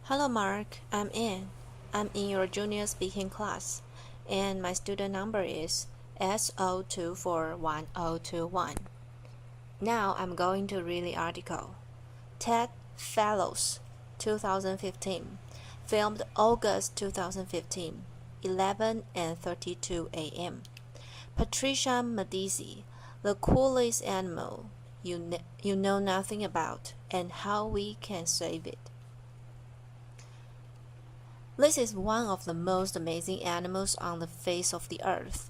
Hello Mark, I'm Ann. I'm in your junior speaking class, and my student number is S024121. Now I'm going to read the article. TED Fellows 2015, filmed August 2015, 11:32 a.m. Patricia Medici, the coolest animal you know nothing about, and how we can save it. This is one of the most amazing animals on the face of the earth.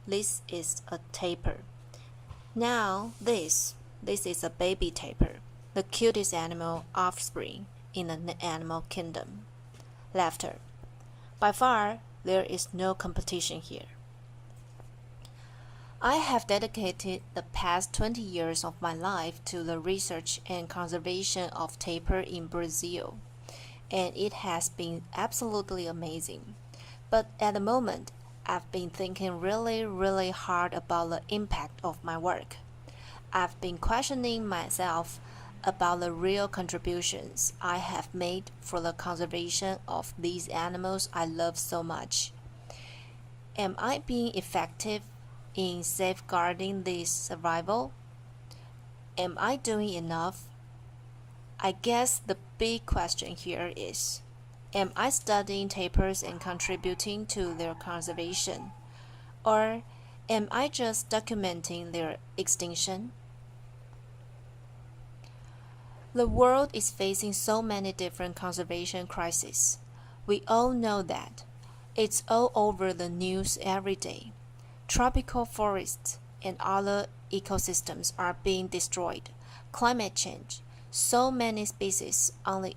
This is a tapir. Now this is a baby tapir, the cutest animal offspring in the animal kingdom. Laughter. By far, there is no competition here. I have dedicated the past 20 years of my life to the research and conservation of tapir in Brazil, and it has been absolutely amazing. But at the moment, I've been thinking really hard about the impact of my work. I've been questioning myself about the real contributions I have made for the conservation of these animals I love so much. Am I being effective in safeguarding their survival? Am I doing enough? I guess the big question here is, am I studying tapirs and contributing to their conservation? Or am I just documenting their extinction? The world is facing so many different conservation crises. We all know that. It's all over the news every day. Tropical forests and other ecosystems are being destroyed. Climate change. So many species on the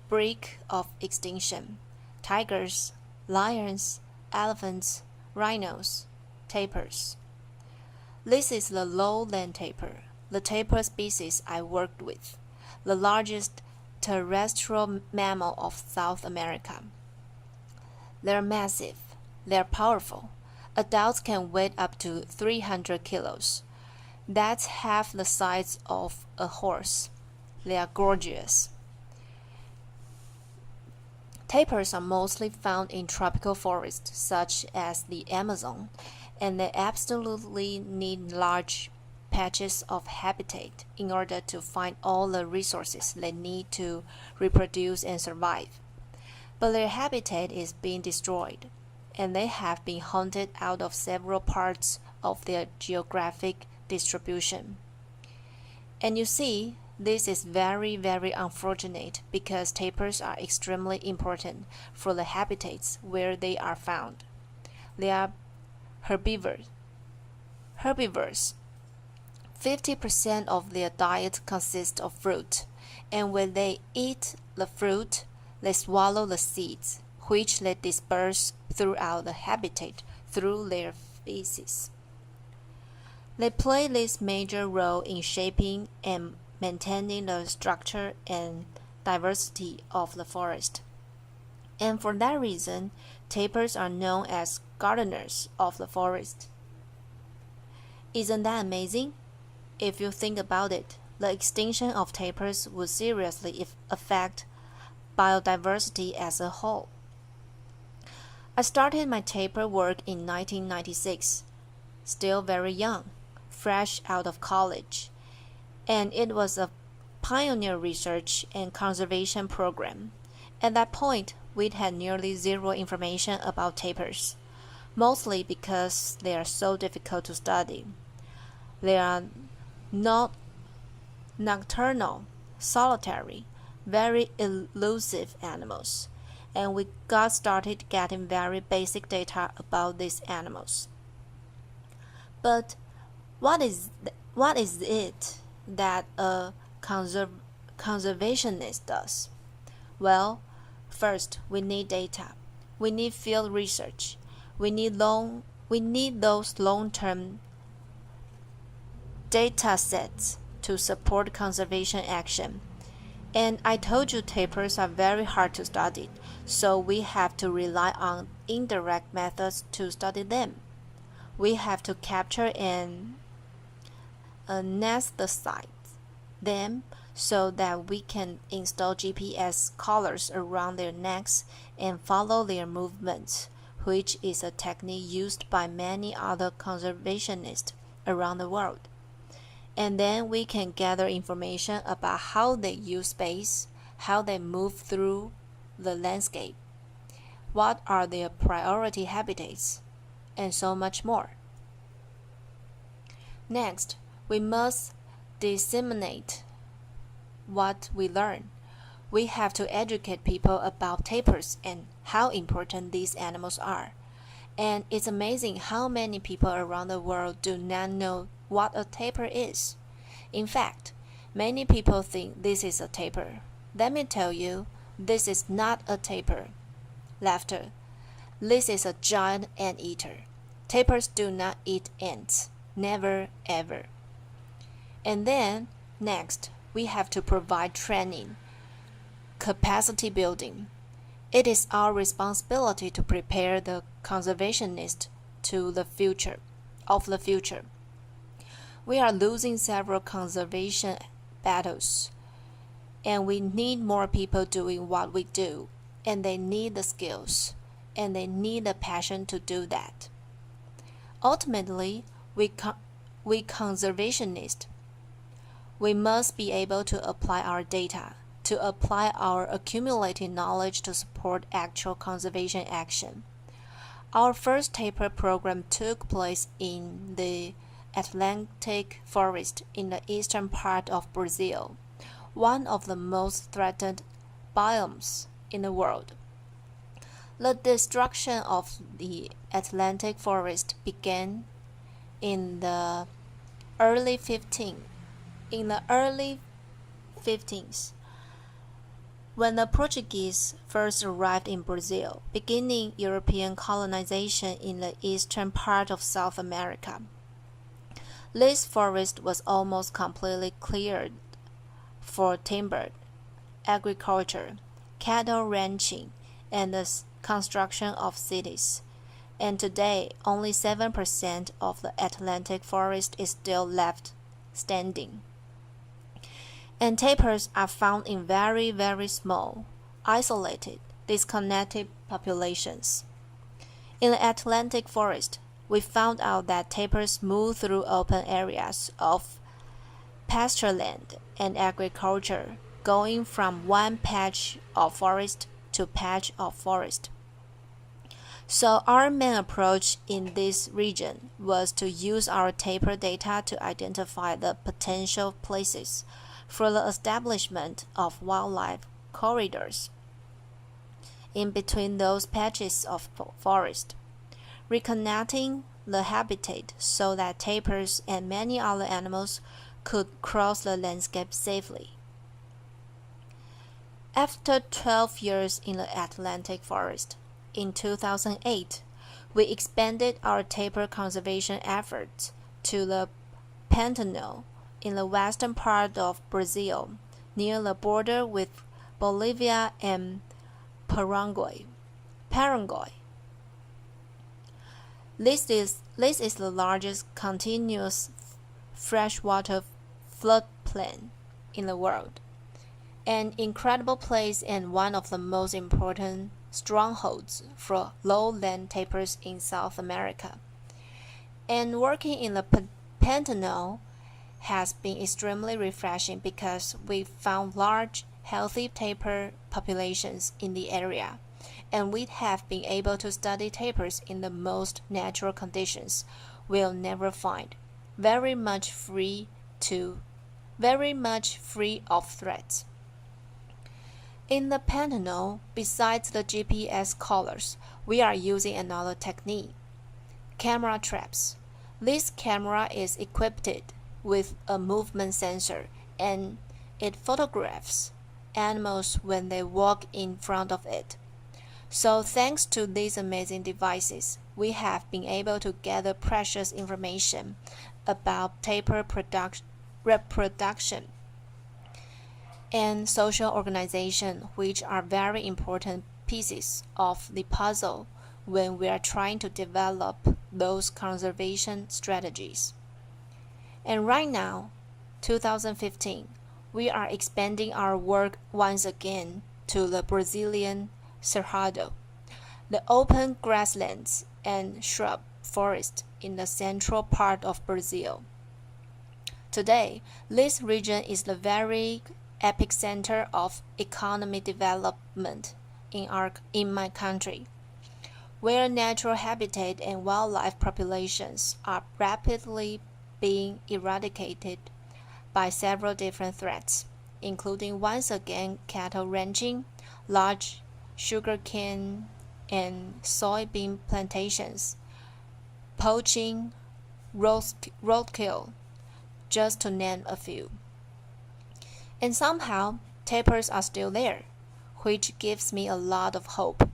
brink of extinction. Tigers, lions, elephants, rhinos, tapirs. This is the lowland tapir, the tapir species I worked with, the largest terrestrial mammal of South America. They're massive. They're powerful. Adults can weigh up to 300 kilos. That's half the size of a horse. They are gorgeous. Tapirs are mostly found in tropical forests such as the Amazon, and they absolutely need large patches of habitat in order to find all the resources they need to reproduce and survive. But their habitat is being destroyed, and they have been hunted out of several parts of their geographic distribution. And you see, this is very unfortunate because tapirs are extremely important for the habitats where they are found. They are herbivores. 50% of their diet consists of fruit, and when they eat the fruit, they swallow the seeds, which they disperse throughout the habitat through their feces. They play this major role in shaping and maintaining the structure and diversity of the forest. And for that reason, tapirs are known as gardeners of the forest. Isn't that amazing? If you think about it, the extinction of tapirs would seriously affect biodiversity as a whole. I started my tapir work in 1996, still very young, fresh out of college, and it was a pioneer research and conservation program. At that point, we'd had nearly zero information about tapirs, mostly because they are so difficult to study. They are not nocturnal, solitary, very elusive animals, and we got started getting very basic data about these animals. But what is it that a conservationist does? Well, first we need data. We need field research. We need those long-term data sets to support conservation action. And I told you tapirs are very hard to study, so we have to rely on indirect methods to study them. We have to capture and anesthetize them so that we can install GPS collars around their necks and follow their movements, which is a technique used by many other conservationists around the world. And then we can gather information about how they use space, how they move through the landscape, what are their priority habitats, and so much more. Next, we must disseminate what we learn. We have to educate people about tapirs and how important these animals are. And it's amazing how many people around the world do not know what a tapir is. In fact, many people think this is a tapir. Let me tell you, this is not a tapir. Laughter. This is a giant anteater. Tapirs do not eat ants. Never ever. And then, next, we have to provide training, capacity building. It is our responsibility to prepare the conservationists to the future. We are losing several conservation battles, and we need more people doing what we do, and they need the skills, and they need the passion to do that. Ultimately, we conservationists, we must be able to apply our data, to apply our accumulated knowledge to support actual conservation action. Our first tapir program took place in the Atlantic forest in the eastern part of Brazil, one of the most threatened biomes in the world. The destruction of the Atlantic forest began in the early 15th, when the Portuguese first arrived in Brazil, beginning European colonization in the eastern part of South America. This forest was almost completely cleared for timber, agriculture, cattle ranching, and the construction of cities. And today, only 7% of the Atlantic forest is still left standing. And tapirs are found in very, very small, isolated, disconnected populations. In the Atlantic forest, we found out that tapirs move through open areas of pastureland and agriculture, going from one patch of forest to patch of forest. So our main approach in this region was to use our tapir data to identify the potential places for the establishment of wildlife corridors in between those patches of forest, reconnecting the habitat so that tapirs and many other animals could cross the landscape safely. After 12 years in the Atlantic forest, in 2008, we expanded our tapir conservation efforts to the Pantanal in the western part of Brazil, near the border with Bolivia and Paraguay. This is the largest continuous freshwater floodplain in the world, an incredible place and one of the most important strongholds for lowland tapirs in South America. And working in the Pantanal has been extremely refreshing because we found large, healthy tapir populations in the area, and we have been able to study tapirs in the most natural conditions we'll never find, very much free of threats. In the Pantanal, besides the GPS collars, we are using another technique, camera traps. This camera is equipped with a movement sensor, and it photographs animals when they walk in front of it. So thanks to these amazing devices, we have been able to gather precious information about tapir reproduction and social organization, which are very important pieces of the puzzle when we are trying to develop those conservation strategies. And right now, 2015, we are expanding our work once again to the Brazilian Cerrado, the open grasslands and shrub forest in the central part of Brazil. Today, this region is the very epicenter of economic development in my country, where natural habitat and wildlife populations are rapidly being eradicated by several different threats, including once again cattle ranching, large sugarcane and soybean plantations, poaching, roadkill, just to name a few. And somehow, tapirs are still there, which gives me a lot of hope.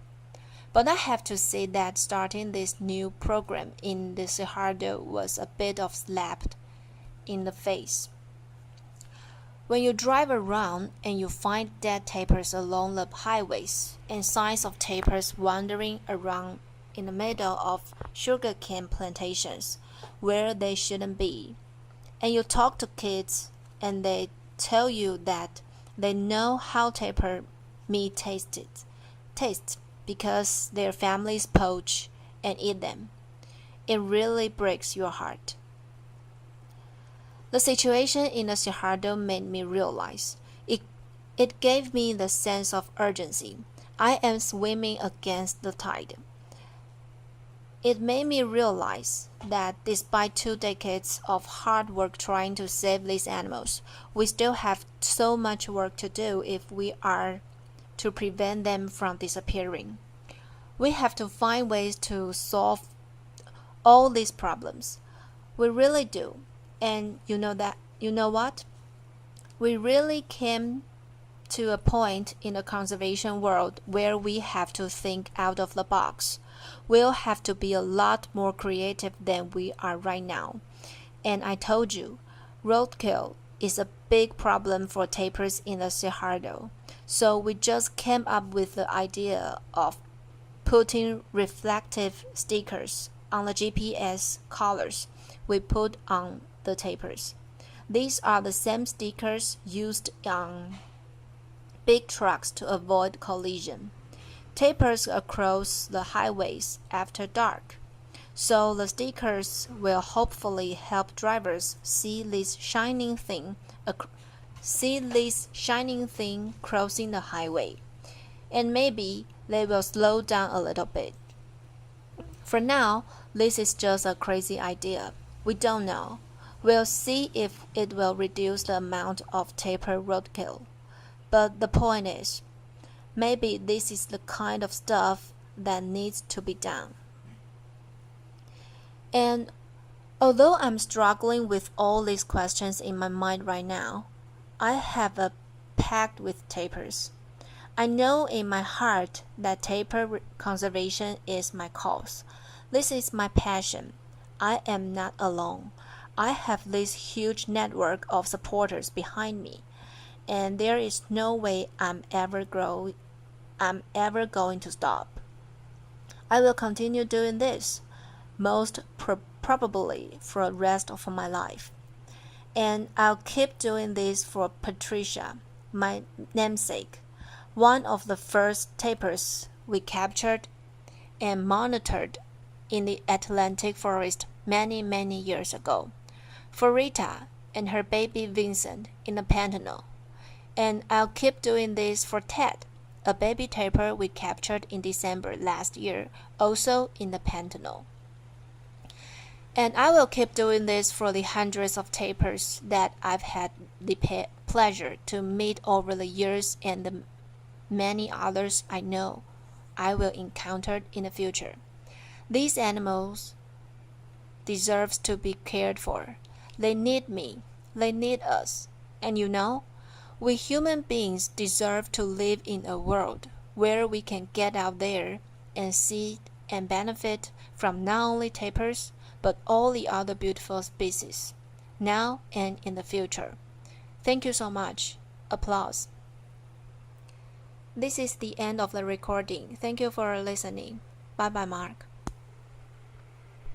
But I have to say that starting this new program in the Cerrado was a bit of slap in the face. When you drive around and you find dead tapirs along the highways and signs of tapirs wandering around in the middle of sugarcane plantations where they shouldn't be, and you talk to kids and they tell you that they know how tapir meat tastes because their families poach and eat them, it really breaks your heart. The situation in the Cerrado made me realize. It gave me the sense of urgency. I am swimming against the tide. It made me realize that despite 2 decades of hard work trying to save these animals, we still have so much work to do if we are to prevent them from disappearing. We have to find ways to solve all these problems. We really do. And you know what? We really came to a point in the conservation world where we have to think out of the box. We'll have to be a lot more creative than we are right now. And I told you, roadkill is a big problem for tapirs in the Cerrado. So we just came up with the idea of putting reflective stickers on the GPS collars we put on the tapirs. These are the same stickers used on big trucks to avoid collision. Tapirs across the highways after dark. So the stickers will hopefully help drivers see this shining thing crossing the highway. And maybe they will slow down a little bit. For now, this is just a crazy idea. We don't know. We'll see if it will reduce the amount of tapir roadkill. But the point is, maybe this is the kind of stuff that needs to be done. And although I'm struggling with all these questions in my mind right now, I have a pact with tapirs. I know in my heart that tapir conservation is my cause. This is my passion. I am not alone. I have this huge network of supporters behind me, and there is no way I'm ever going to stop. I will continue doing this, most probably for the rest of my life. And I'll keep doing this for Patricia, my namesake, one of the first tapirs we captured and monitored in the Atlantic forest many years ago, for Rita and her baby Vincent in the Pantanal. And I'll keep doing this for Ted, a baby tapir we captured in December last year, also in the Pantanal. And I will keep doing this for the hundreds of tapirs that I've had the pleasure to meet over the years and the many others I know I will encounter in the future. These animals deserve to be cared for. They need me. They need us. And we human beings deserve to live in a world where we can get out there and see and benefit from not only tapirs, but all the other beautiful species, now and in the future. Thank you so much. Applause. This is the end of the recording. Thank you for listening. Bye bye, Mark.